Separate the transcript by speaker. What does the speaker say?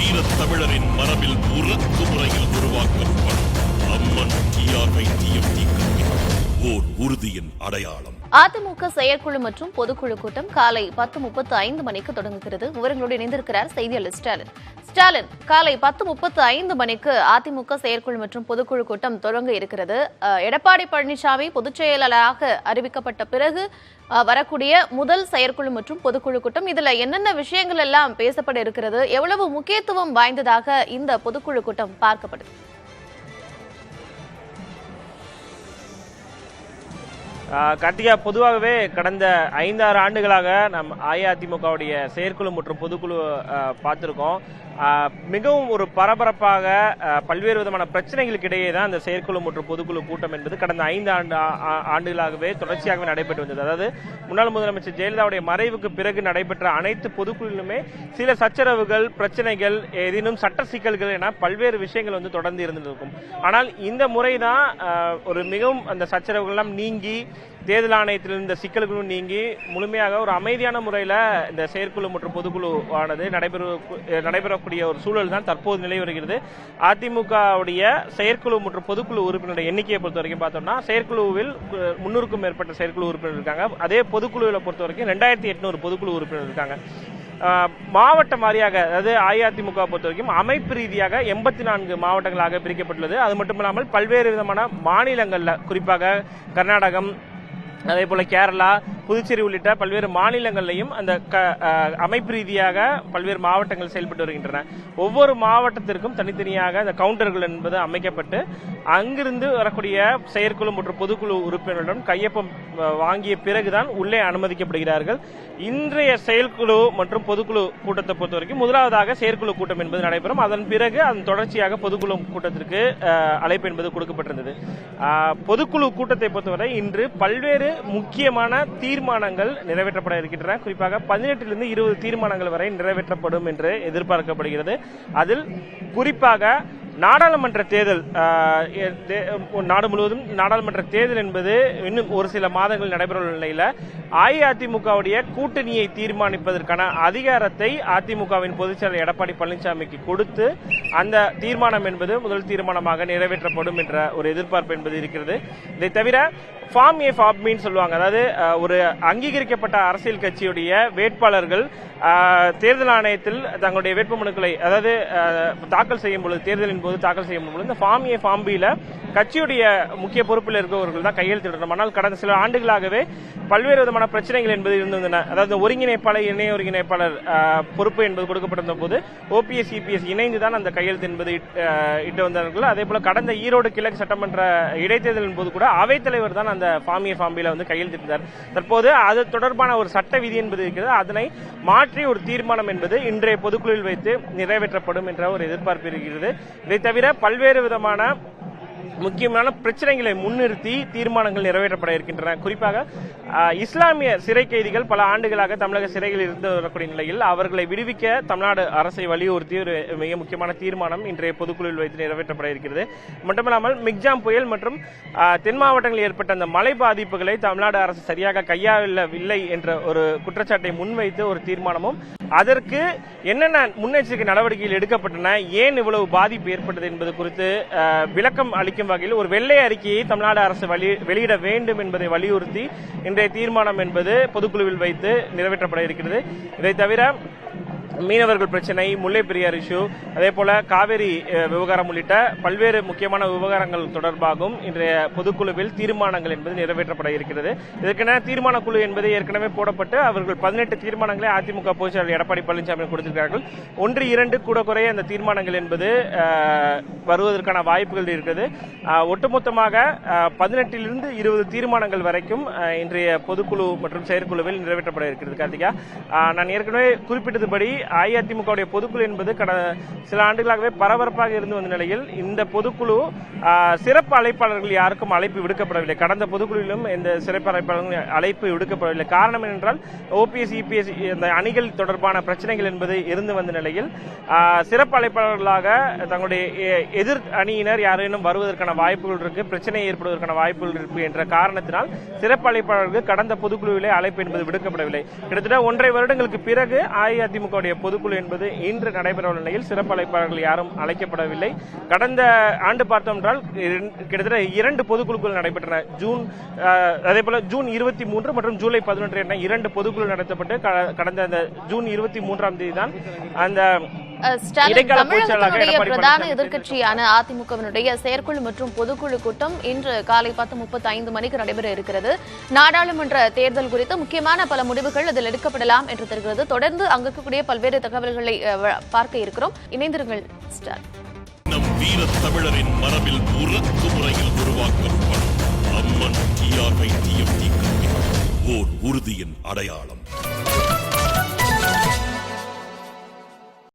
Speaker 1: வீரத் தமிழரின் மரபில் உறக்கு முறையில் உருவாக்கப்படும் அம்மன் டிஆர் வைத்தியம் ஓர் உறுதியின் அடையாளம்.
Speaker 2: அதிமுக செயற்குழு மற்றும் பொதுக்குழு கூட்டம் காலை 10:35 மணிக்கு தொடங்குகிறது. விவரங்களோடு இணைந்திருக்கிறார் செய்தியாளர் ஸ்டாலின். ஸ்டாலின், காலை 10:35 மணிக்கு அதிமுக செயற்குழு மற்றும் பொதுக்குழு கூட்டம் தொடங்க இருக்கிறது. எடப்பாடி பழனிசாமி பொதுச் செயலாளராக அறிவிக்கப்பட்ட பிறகு வரக்கூடிய முதல் செயற்குழு மற்றும் பொதுக்குழு கூட்டம். இதுல என்னென்ன விஷயங்கள் எல்லாம் பேசப்பட இருக்கிறது, எவ்வளவு முக்கியத்துவம் வாய்ந்ததாக இந்த பொதுக்குழு கூட்டம் பார்க்கப்படுது?
Speaker 3: கார்த்திகா, பொதுவாகவே கடந்த 5-6 ஆண்டுகளாக நம் அஇஅதிமுகவுடைய செயற்குழு மற்றும் பொதுக்குழு பார்த்திருக்கோம். மிகவும் ஒரு பரபரப்பாக பல்வேறு விதமான பிரச்சனைகளுக்கு இடையே தான் இந்த செயற்குழு மற்றும் பொதுக்குழு கூட்டம் என்பது கடந்த 5 ஆண்டுகளாகவே தொடர்ச்சியாகவே நடைபெற்று வந்தது. அதாவது முன்னாள் முதலமைச்சர் ஜெயலலிதாவுடைய மறைவுக்கு பிறகு நடைபெற்ற அனைத்து பொதுக்குழுலுமே சில சச்சரவுகள், பிரச்சனைகள், ஏதேனும் சட்ட சிக்கல்கள் என பல்வேறு விஷயங்கள் தொடர்ந்து இருந்திருக்கும். ஆனால் இந்த முறைதான் ஒரு மிகவும் அந்த சச்சரவுகள் எல்லாம் நீங்கி, தேர்தல் ஆணையத்தில் இருந்த சிக்கல்களும் நீங்கி முழுமையாக ஒரு அமைதியான முறையில் இந்த செயற்குழு மற்றும் பொதுக்குழு ஆனது நடைபெறக்கூடிய ஒரு சூழல் தான் தற்போது நிலை வருகிறது. அதிமுகவுடைய செயற்குழு மற்றும் பொதுக்குழு உறுப்பினருடைய எண்ணிக்கையை பொறுத்த வரைக்கும் பார்த்தோம்னா, செயற்குழுவில் 300க்கும் மேற்பட்ட செயற்குழு உறுப்பினர் இருக்காங்க. அதே பொதுக்குழுவில் பொறுத்த வரைக்கும் 2800 பொதுக்குழு உறுப்பினர் இருக்காங்க. மாவட்ட வாரியாக, அதாவது அஇஅதிமுக பொறுத்த வரைக்கும் அமைப்பு ரீதியாக 84 மாவட்டங்களாக பிரிக்கப்பட்டுள்ளது. அது மட்டுமில்லாமல் பல்வேறு விதமான மாநிலங்கள்ல, குறிப்பாக கர்நாடகம், அதே போல கேரளா, புதுச்சேரி உள்ளிட்ட பல்வேறு மாநிலங்களிலையும் அந்த அமைப்பு ரீதியாக பல்வேறு மாவட்டங்கள் செயல்பட்டு வருகின்றன. ஒவ்வொரு மாவட்டத்திற்கும் தனித்தனியாக அந்த கவுண்டர்கள் என்பது அமைக்கப்பட்டு அங்கிருந்து வரக்கூடிய செயற்குழு மற்றும் பொதுக்குழு உறுப்பினரிடம் கையொப்பம் வாங்கிய பிறகுதான் உள்ளே அனுமதிக்கப்படுகிறார்கள். இன்றைய செயற்குழு மற்றும் பொதுக்குழு கூட்டத்தை பொறுத்த வரைக்கும் முதலாவதாக செயற்குழு கூட்டம் என்பது நடைபெறும். அதன் பிறகு அதன் தொடர்ச்சியாக பொதுக்குழு கூட்டத்திற்கு அழைப்பு என்பது கொடுக்கப்பட்டிருந்தது. பொதுக்குழு கூட்டத்தை பொறுத்தவரை இன்று பல்வேறு முக்கியமான தீர்மானங்கள் நிறைவேற்றப்பட இருக்கின்றன. குறிப்பாக 18 20 தீர்மானங்கள் வரை நிறைவேற்றப்படும் என்று எதிர்பார்க்கப்படுகிறது. அதில் குறிப்பாக நாடாளுமன்ற தேர்தல், நாடு முழுவதும் நாடாளுமன்ற தேர்தல் என்பது இன்னும் ஒரு சில மாதங்கள் நடைபெறவுள்ள நிலையில் அஇஅதிமுகவுடைய கூட்டணியை தீர்மானிப்பதற்கான அதிகாரத்தை அதிமுகவின் பொதுச்செயலாளர் எடப்பாடி பழனிசாமிக்கு கொடுத்து அந்த தீர்மானம் என்பது முதல் தீர்மானமாக நிறைவேற்றப்படும் என்ற ஒரு எதிர்பார்ப்பு என்பது இருக்கிறது. இதை தவிர ஃபார்ம் ஏ ஃபார்ம் பின்னு சொல்லுவாங்க. அதாவது ஒரு அங்கீகரிக்கப்பட்ட அரசியல் கட்சியுடைய வேட்பாளர்கள் தேர்தல் ஆணையத்தில் தங்களுடைய வேட்புமனுக்களை, அதாவது தாக்கல் செய்யும் பொழுது, தேர்தலின் போது தாக்கல் செய்யும் பொழுது இந்த ஃபார்ம் ஏ ஃபார்ம் பில கட்சியுடைய முக்கிய பொறுப்பில் இருப்பவர்கள் தான் கையெழுத்திடணும். ஆனால் கடந்த சில ஆண்டுகளாகவே பல்வேறு விதமான பிரச்சனைகள் என்பது இருந்தன. அதாவது ஒருங்கிணைப்பாளர், இணை ஒருங்கிணைப்பாளர் பொறுப்பு என்பது கொடுக்கப்பட்டிருந்த போது OPS EPS இணைந்துதான் அந்த கையெழுத்து என்பது இட்டு வந்தார்கள். அதே போல கடந்த ஈரோடு கிழக்கு சட்டமன்ற இடைத்தேர்தலின் போது கூட அவைத்தலைவர் தான் அந்த ஃபார்ம் ஏ ஃபார்ம் பில கையெழுத்திட்டார். தற்போது அது தொடர்பான ஒரு சட்ட விதி என்பது இருக்கிறது. அதனை மாற்றி ஒரு தீர்மானம் என்பது இன்றைய பொதுக்குழுவில் வைத்து நிறைவேற்றப்படும் என்ற ஒரு எதிர்பார்ப்பு இருக்கிறது. இதை தவிர பல்வேறு விதமான முக்கியமான பிரச்சனைகளை முன்னிறுத்தி தீர்மானங்கள் நிறைவேற்றப்பட இருக்கின்றன. குறிப்பாக இஸ்லாமிய சிறை கைதிகள் பல ஆண்டுகளாக தமிழக சிறையில் இருந்து வரக்கூடிய நிலையில் அவர்களை விடுவிக்க தமிழ்நாடு அரசை வலியுறுத்தி ஒரு மிக முக்கியமான தீர்மானம் இன்றைய பொதுக்குழுவில் வைத்து நிறைவேற்றப்பட இருக்கிறது. மட்டுமல்லாமல் மிக்ஜாம் புயல் மற்றும் தென் மாவட்டங்களில் ஏற்பட்ட அந்த மழை பாதிப்புகளை தமிழ்நாடு அரசு சரியாக கையாளவில்லை என்ற ஒரு குற்றச்சாட்டை முன்வைத்து ஒரு தீர்மானமும், அதற்கு என்னென்ன முன்னெச்சரிக்கை நடவடிக்கைகள் எடுக்கப்பட்டன, ஏன் இவ்வளவு பாதிப்பு ஏற்பட்டது என்பது குறித்து விளக்கம் அளிக்கும் வகையில் ஒரு வெள்ளை அறிக்கையை தமிழ்நாடு அரசு வெளியிட வேண்டும் என்பதை வலியுறுத்தி இன்றைய தீர்மானம் என்பது பொதுக்குழுவில் வைத்து நிறைவேற்றப்பட இருக்கிறது. இதை தவிர மீனவர்கள் பிரச்சனை, முல்லை பெரியார் இஷ்யூ, அதே போல காவிரி விவகாரம் உள்ளிட்ட பல்வேறு முக்கியமான விவகாரங்கள் தொடர்பாகவும் இன்றைய பொதுக்குழுவில் தீர்மானங்கள் என்பது நிறைவேற்றப்பட இருக்கிறது. இதற்கென தீர்மான குழு என்பது ஏற்கனவே போடப்பட்டு அவர்கள் 18 தீர்மானங்களை அதிமுக பொதுச்செயலாளர் எடப்பாடி பழனிசாமி கொடுத்திருக்கிறார்கள். 1-2 கூட குறைய அந்த தீர்மானங்கள் என்பது வருவதற்கான வாய்ப்புகள் இருக்கிறது. ஒட்டுமொத்தமாக 18 20 தீர்மானங்கள் வரைக்கும் இன்றைய பொதுக்குழு மற்றும் செயற்குழுவில் நிறைவேற்றப்பட இருக்கிறது. கார்த்திகா, நான் ஏற்கனவே குறிப்பிட்டதுபடி அஇஅதிமுக பொதுக்குழு என்பது சில ஆண்டுகளாகவே பரபரப்பாக இருந்து வந்த நிலையில் இந்த பொதுக்குழு சிறப்பு அழைப்பாளர்கள் யாருக்கும் அழைப்பு விடுக்கப்படவில்லை. கடந்த பொதுக்குழுவிலும் இந்த சிறப்பு அழைப்பாளர்கள் அழைப்பு விடுக்கப்படவில்லை. காரணம் என்னென்றால் OPS EPS இந்த அணிகள் தொடர்பான பிரச்சனைகள் என்பது இருந்து வந்த நிலையில் சிறப்பு அழைப்பாளர்களாக தங்களுடைய எதிர் அணியினர் யாரேனும் வருவதற்கான வாய்ப்புகள் இருக்கு, பிரச்சனை ஏற்படுவதற்கான வாய்ப்புகள் இருக்கு என்ற காரணத்தினால் சிறப்பு அழைப்பாளர்களுக்கு கடந்த பொதுக்குழுவிலே அழைப்பு என்பது விடுக்கப்படவில்லை. கிட்டத்தட்ட 1.5 வருடங்களுக்கு பிறகு அஇஅதிமுக அதிமுகவுடைய பொதுக்குழு என்பது இன்று நடைபெறவுள்ள நிலையில் சிறப்பு அழைப்பாளர்கள் யாரும் அழைக்கப்படவில்லை. கடந்த ஆண்டு பார்த்தோம் என்றால் கிட்டத்தட்ட 2 பொதுக்குழுக்கள் நடைபெற்றன. அதேபோல ஜூன் 23 மற்றும் ஜூலை 11 என 2 பொதுக்குழு நடத்தப்பட்டு கடந்த அந்த ஜூன் 23ஆம் தேதி தான் அந்த
Speaker 2: தமிழகத்தினுடைய பிரதான எதிர்க்கட்சியான அதிமுகவினுடைய செயற்குழு மற்றும் பொதுக்குழு கூட்டம் இன்று காலை 10:35 மணிக்கு நடைபெற இருக்கிறது. நாடாளுமன்ற தேர்தல் குறித்து முக்கியமான பல முடிவுகள் அதில் எடுக்கப்படலாம் என்று தெரிகிறது. தொடர்ந்து அங்கு இருக்கக்கூடிய பல்வேறு தகவல்களை பார்க்க இருக்கிறோம். இணைந்திருங்கள் ஸ்டாலின்.
Speaker 1: நம் வீர தமிழரின் மரபில் உறக்கு முறையில் உருவாக்கப்படும் அம்மன் TRY TFT கல்வி ஓர் உறுதியின் அடையாளம்.